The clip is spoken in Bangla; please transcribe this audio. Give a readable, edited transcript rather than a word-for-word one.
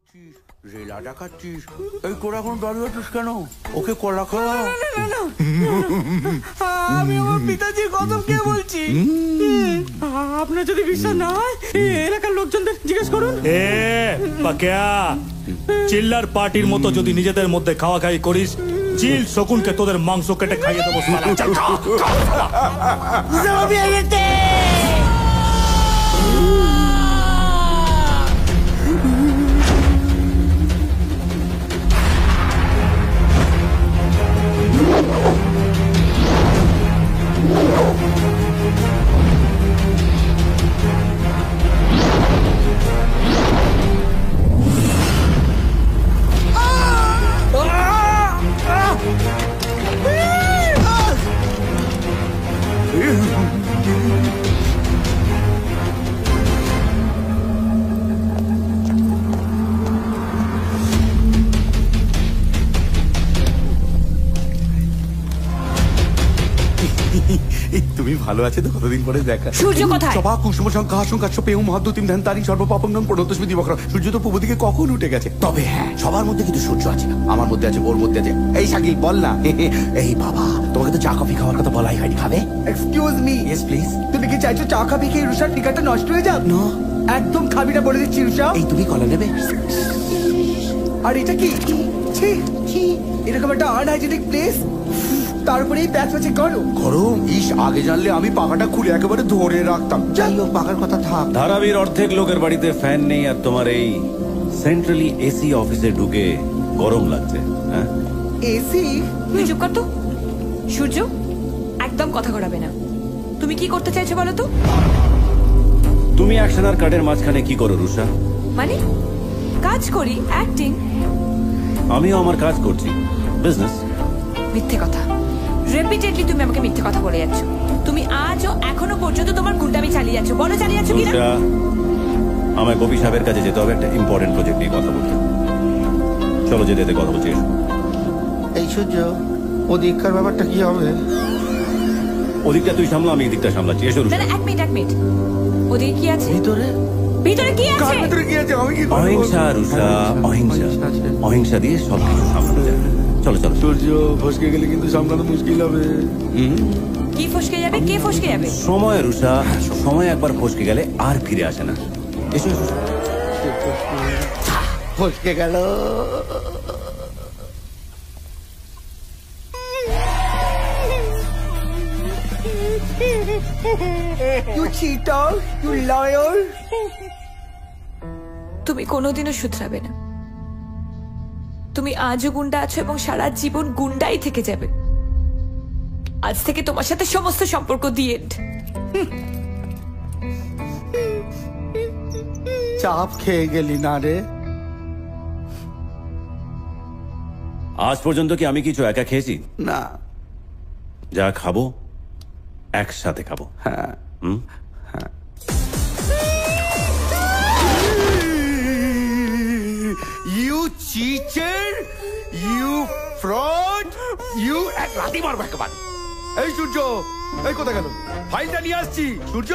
ডাকাচ্ছিস, রেলা ডাকাচ্ছিস, এই তোরা এখন দাঁড়িয়ে আছিস কেন? ওকে কলা খাওয়া। আমি আমার পিতাজির কসম কে বলছি। আপনার যদি বিশ্বাস না হয় এলাকার লোকজনদের জিজ্ঞেস করুন। চিল্লার পার্টির মতো যদি নিজেদের মধ্যে খাওয়া খাই করিস, চিল শকুনকে তোদের মাংস কেটে খাইয়ে দেবো। তুমি ভালো আছে তো? কতদিন পরে দেখা। সূর্য কোথায়? সবা কুসুম সংখ্যা আশঙ্কা পেউ মহাদ্যতিম ধ্যান তারি সর্বপাপঙ্গম প্রণতস্মৃতি বক্র। সূর্য তো পূর্ব দিকে কখন উঠে গেছে। তবে হ্যাঁ, সবার মধ্যে কিন্তু সূর্য আছে। আমার মধ্যে আছে, ওর মধ্যে আছে। এই শাকিল বল না। এই বাবা, তোমাকে তো চা কফি খাওয়ার কথা বলাই হয়নি। খাবে? Excuse me. Yes please. তুমি কি চাইছো চা খাবি খেয়ে রুষার টিকাটা নষ্ট হয়ে যাক? না, একদম খাবি না বলে দিচ্ছি রুষা। এই তুমি কলা নেবে? আর এটা কি? ছি ছি, এরকম একটা আনহাইজেনিক প্লেস, তারপরে এই প্যাচ প্যাচে গরম। গরম? ইস, আগে জানলে আমি পাখাটা খুলে একেবারে ধরে রাখতাম। যাই হোক, পাখার কথা থাক। ধারাবীর অর্ধেক লোকের বাড়িতে ফ্যান নেই, আর তোমার এই সেন্ট্রালি এসি অফিসে ঢুকে গরম লাগছে। হ্যাঁ, এসি? তুই চুপ কর তো। সূর্য, একদম কথা ঘোরাবে না। তুমি কি করতে চাইছো বলো তো? তুমি অ্যাকশন আর কাটের মাঝখানে কি করো রুষা? মানে কাজ করি, অ্যাক্টিং। আমিও আমার কাজ করছি, বিজনেস। মিথ্যে কথা। রেপিটেডলি তুমি আমাকে মিথ্যে কথা বলে যাচ্ছ। তুমি আজও এখনো পর্যন্ত তোমার গুন্ডামি চালিয়ে যাচ্ছ। বলো চালিয়ে যাচ্ছ কিনা? রুষা, আমায় গোপী সাহেবের কাছে যেতে হবে, একটা ইম্পর্টেন্ট প্রজেক্ট নিয়ে কথা বলতে। চলো, যেতে যেতে কথা বলছি। এই সূর্য, ওদিককার ব্যাপারটা কি হবে? ওদিকটা তুই সামলা, আমি এদিকটা সামলাচ্ছি। এসো না রুষা। না, এক মিনিট। ওদিকে কি আছে? ভিতরে ভিতরে কি আছে? ভিতরে কি আছে? আমি কি করবো? অহিংসা রুষা, অহিংসা। অহিংসা দিয়ে সবকিছু সামলানো যায়। চলো চলো। সূর্য, ফসকে গেলে কিন্তু সামলানো মুশকিল হবে। কি ফসকে যাবে? কে ফসকে যাবে? সময় রুষা, সময় একবার ফসকে গেলে আর ফিরে আসে না। এসো এসো। ফসকে গেল। You cheater, you liar. তুমি কোনোদিনও শুধরাবে না। তুমি আজও গুন্ডা আছো এবং সারা জীবন গুন্ডাই থেকে যাবে। আজ থেকে তোমার সাথে সমস্ত সম্পর্ক দিয়ে চাপ খেয়ে গেলি না রে? আজ পর্যন্ত কি আমি কিছু একা খেয়েছি? না। যা খাবো একসাথে খাবো। হ্যাঁ। You cheater, you fraud, you. এক লাথি মারবো একেবারে। এই সূর্য, এই কোথায় গেল? ফাইলটা নিয়ে আসছি। সূর্য।